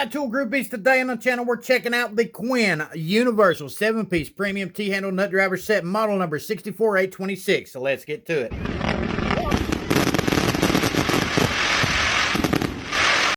Alright, tool groupies, today on the channel we're checking out the Quinn Universal 7-piece Premium T-Handle Nut Driver Set, model number 64826. So let's get to it.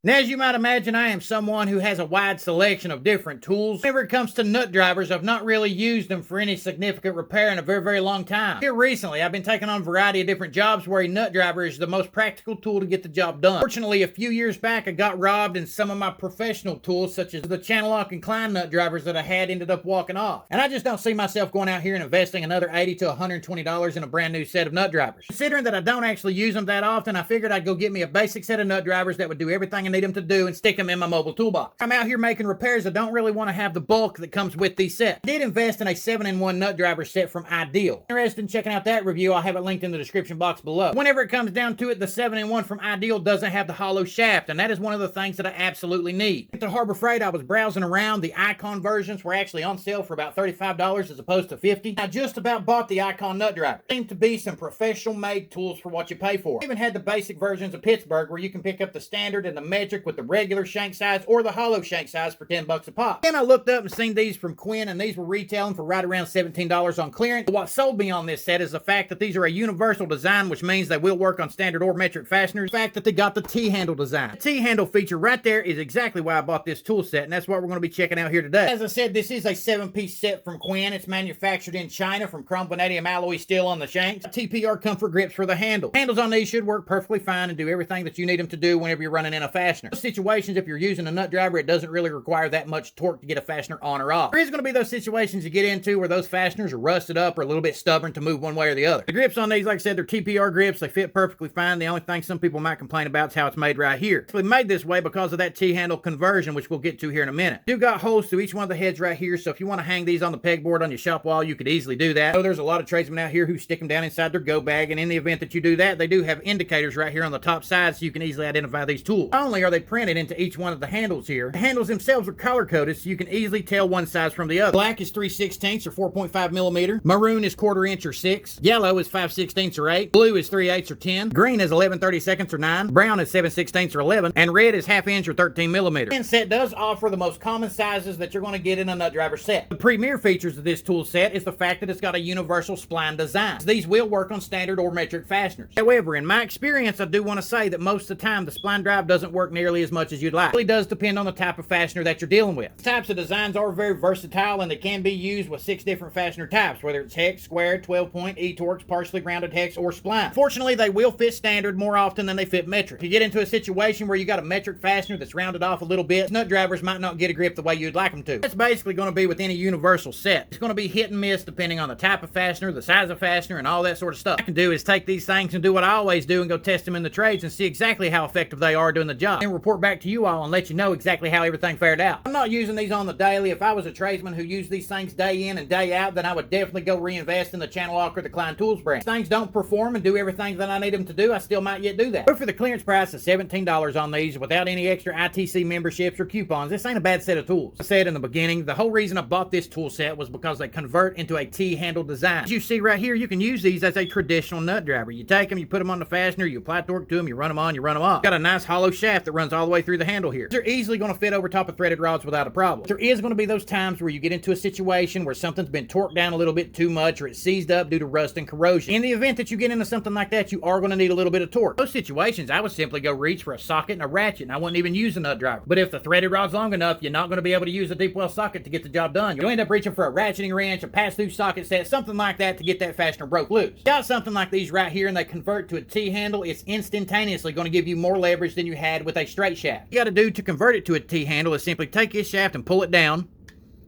Now, as you might imagine, I am someone who has a wide selection of different tools. Whenever it comes to nut drivers, I've not really used them for any significant repair in a very long time. Here recently, I've been taking on a variety of different jobs where a nut driver is the most practical tool to get the job done. Fortunately, a few years back, I got robbed and some of my professional tools, such as the channel lock and climb nut drivers that I had, ended up walking off. And I just don't see myself going out here and investing another $80 to $120 in a brand new set of nut drivers. Considering that I don't actually use them that often, I figured I'd go get me a basic set of nut drivers that would do everything I need them to do and stick them in my mobile toolbox. I'm out here making repairs. I don't really want to have the bulk that comes with these sets. I did invest in a 7-in-1 nut driver set from Ideal. If you're interested in checking out that review, I'll have it linked in the description box below. Whenever it comes down to it, the 7-in-1 from Ideal doesn't have the hollow shaft, and that is one of the things that I absolutely need. At the HarborFreight, I was browsing around. The Icon versions were actually on sale for about $35 as opposed to $50. I just about bought the Icon nut driver. Seem to be some professional made tools for what you pay for. I even had the basic versions of Pittsburgh where you can pick up the standard and the metric with the regular shank size or the hollow shank size for $10 a pop. Then I looked up and seen these from Quinn, and these were retailing for right around $17 on clearance. But what sold me on this set is the fact that these are a universal design, which means they will work on standard or metric fasteners. The fact that they got the T-handle design. The T-handle feature right there is exactly why I bought this tool set, and that's what we're going to be checking out here today. As I said, this is a 7-piece set from Quinn. It's manufactured in China from chrome vanadium alloy steel on the shanks. TPR comfort grips for the handle. Handles on these should work perfectly fine and do everything that you need them to do whenever you're running in a fastener. In situations, if you're using a nut driver, it doesn't really require that much torque to get a fastener on or off. There is going to be those situations you get into where those fasteners are rusted up or a little bit stubborn to move one way or the other. The grips on these, like I said, they're TPR grips. They fit perfectly fine. The only thing some people might complain about is how it's made right here. It's made this way because of that T-handle conversion, which we'll get to here in a minute. You've got holes through each one of the heads right here, so if you want to hang these on the pegboard on your shop wall, you could easily do that. So there's a lot of tradesmen out here who stick them down inside their go bag, and in the event that you do that, they do have indicators right here on the top side so you can easily identify these tools. Not only are they printed into each one of the handles here, the handles themselves are color coded so you can easily tell one size from the other. Black is 3/16 or 4.5 millimeter. Maroon is 1/4 inch or 6. Yellow is 5/16 or 8. Blue is 3/8 or 10. Green is 11/32 or 9. Brown is 7/16 or 11. And red is 1/2 inch or 13 millimeter. This set does offer the most common sizes that you're going to get in a nut driver set. The premier features of this tool set is the fact that it's got a universal spline design. These will work on standard or metric fasteners. However, in my experience, I do want to say that most of the time the spline drive doesn't work nearly as much as you'd like. It really does depend on the type of fastener that you're dealing with. These types of designs are very versatile, and they can be used with 6 different fastener types, whether it's hex, square, 12-point, E-Torx, partially grounded hex, or spline. Fortunately, they will fit standard more often than they fit metric. If you get into a situation where you got a metric fastener that's rounded off a little bit, nut drivers might not get a grip the way you'd like them to. That's basically going to be with any universal set. It's going to be hit and miss depending on the type of fastener, the size of fastener, and all that sort of stuff. What I can do is take these things and do what I always do and go test them in the trades and see exactly how effective they are doing the job, and report back to you all and let you know exactly how everything fared out. I'm not using these on the daily. If I was a tradesman who used these things day in and day out, then I would definitely go reinvest in the channel lock or the Klein Tools brand. If things don't perform and do everything that I need them to do, I still might yet do that. But for the clearance price of $17 on these without any extra ITC memberships or coupons, this ain't a bad set of tools. I said in the beginning, the whole reason I bought this tool set was because they convert into a T-handle design. As you see right here, you can use these as a traditional nut driver. You take them, you put them on the fastener, you apply torque to them, you run them on, you run them off. Got a nice hollow shaft that runs all the way through the handle here. They're easily going to fit over top of threaded rods without a problem. There is going to be those times where you get into a situation where something's been torqued down a little bit too much or it's seized up due to rust and corrosion. In the event that you get into something like that, you are going to need a little bit of torque. Those situations, I would simply go reach for a socket and a ratchet, and I wouldn't even use a nut driver. But if the threaded rod's long enough, you're not going to be able to use a deep well socket to get the job done. You'll end up reaching for a ratcheting wrench, a pass-through socket set, something like that to get that fastener broke loose. Got something like these right here and they convert to a T-handle, it's instantaneously going to give you more leverage than you had with a straight shaft. You got to do to convert it to a T-handle is simply take this shaft and pull it down.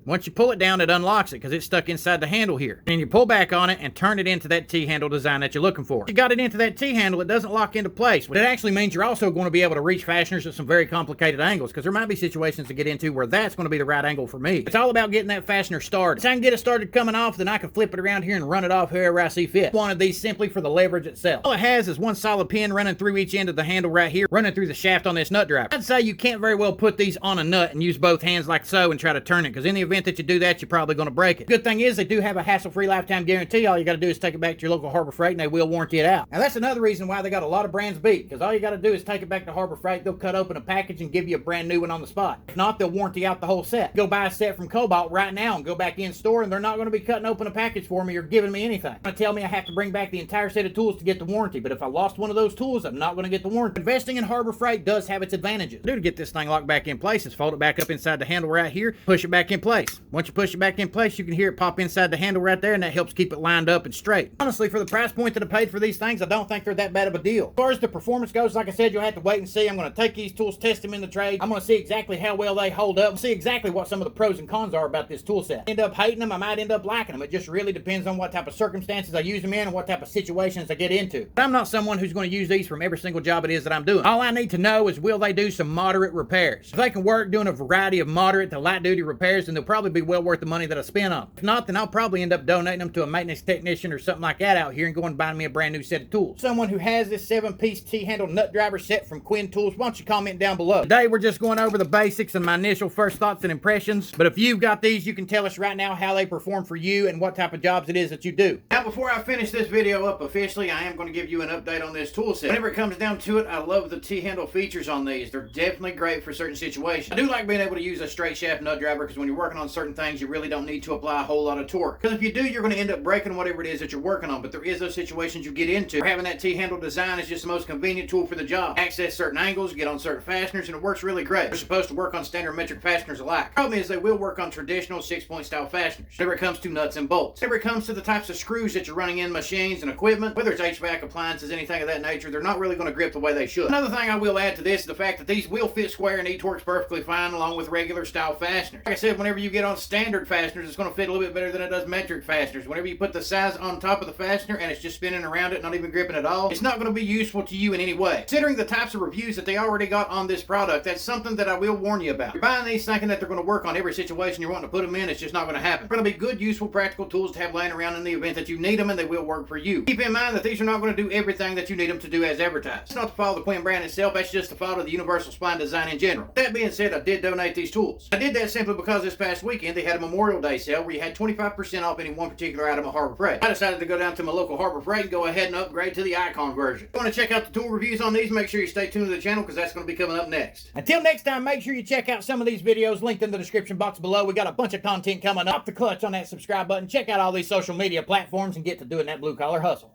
Once you pull it down, it unlocks it because it's stuck inside the handle here. And you pull back on it and turn it into that T-handle design that you're looking for. If you got it into that T-handle, it doesn't lock into place. But it actually means you're also going to be able to reach fasteners at some very complicated angles because there might be situations to get into where that's going to be the right angle for me. It's all about getting that fastener started. If I can get it started coming off, then I can flip it around here and run it off whoever I see fit. One of these simply for the leverage itself. All it has is one solid pin running through each end of the handle right here, running through the shaft on this nut driver. I'd say you can't very well put these on a nut and use both hands like so and try to turn it because in the event event that you do that, you're probably going to break it. Good thing is they do have a hassle-free lifetime guarantee. All you got to do is take it back to your local Harbor Freight and they will warranty it out. Now that's another reason why they got a lot of brands beat, because all you got to do is take it back to Harbor Freight. They'll cut open a package and give you a brand new one on the spot. If not, they'll warranty out the whole set. Go buy a set from KOBALT right now and go back in store, and they're not going to be cutting open a package for me or giving me anything. They're going to tell me I have to bring back the entire set of tools to get the warranty, but if I lost one of those tools, I'm not going to get the warranty. Investing in Harbor Freight does have its advantages. To get this thing locked back in place is fold it back up inside the handle right here, push it back in place. Once you push it back in place, you can hear it pop inside the handle right there, and that helps keep it lined up and straight. Honestly, for the price point that I paid for these things, I don't think they're that bad of a deal. As far as the performance goes, like I said, you'll have to wait and see. I'm going to take these tools, test them in the trade. I'm going to see exactly how well they hold up and see exactly what some of the pros and cons are about this tool set. End up hating them, I might end up liking them. It just really depends on what type of circumstances I use them in and what type of situations I get into. But I'm not someone who's going to use these from every single job it is that I'm doing. All I need to know is, will they do some moderate repairs? If they can work doing a variety of moderate to light duty repairs, then they'll probably be well worth the money that I spend on them. If not, then I'll probably end up donating them to a maintenance technician or something like that out here and going and buying me a brand new set of tools. Someone who has this 7-piece T-handle nut driver set from Quinn tools, why don't you comment down below? Today we're just going over the basics and my initial first thoughts and impressions, but if you've got these, you can tell us right now how they perform for you and what type of jobs it is that you do. Now before I finish this video up officially, I am going to give you an update on this tool set. Whenever it comes down to it, I love the T-handle features on these. They're definitely great for certain situations. I do like being able to use a straight shaft nut driver because when you're working on certain things, you really don't need to apply a whole lot of torque. Because if you do, you're going to end up breaking whatever it is that you're working on, but there is those situations you get into. Having that T-handle design is just the most convenient tool for the job. Access certain angles, get on certain fasteners, and it works really great. They're supposed to work on standard metric fasteners alike. Problem is they will work on traditional 6-point style fasteners. Whenever it comes to nuts and bolts. Whenever it comes to the types of screws that you're running in machines and equipment, whether it's HVAC, appliances, anything of that nature, they're not really going to grip the way they should. Another thing I will add to this is the fact that these will fit square and each works perfectly fine along with regular style fasteners. Like I said, whenever you get on standard fasteners, it's going to fit a little bit better than it does metric fasteners. Whenever you put the size on top of the fastener and it's just spinning around it, not even gripping at all, it's not going to be useful to you in any way. Considering the types of reviews that they already got on this product, that's something that I will warn you about. You're buying these thinking that they're going to work on every situation you're wanting to put them in, it's just not going to happen. They're going to be good, useful, practical tools to have laying around in the event that you need them, and they will work for you. Keep in mind that these are not going to do everything that you need them to do as advertised. It's not to follow the Quinn brand itself, that's just to follow the universal spline design in general. That being said, I did donate these tools. I did that simply because this past weekend they had a Memorial Day sale where you had 25% off any one particular item at Harbor Freight. I decided to go down to my local Harbor Freight and go ahead and upgrade to the Icon version. If you want to check out the tool reviews on these, make sure you stay tuned to the channel because that's going to be coming up next. Until next time, make sure you check out some of these videos linked in the description box below. We got a bunch of content coming up. The clutch on that subscribe button. Check out all these social media platforms and get to doing that blue collar hustle.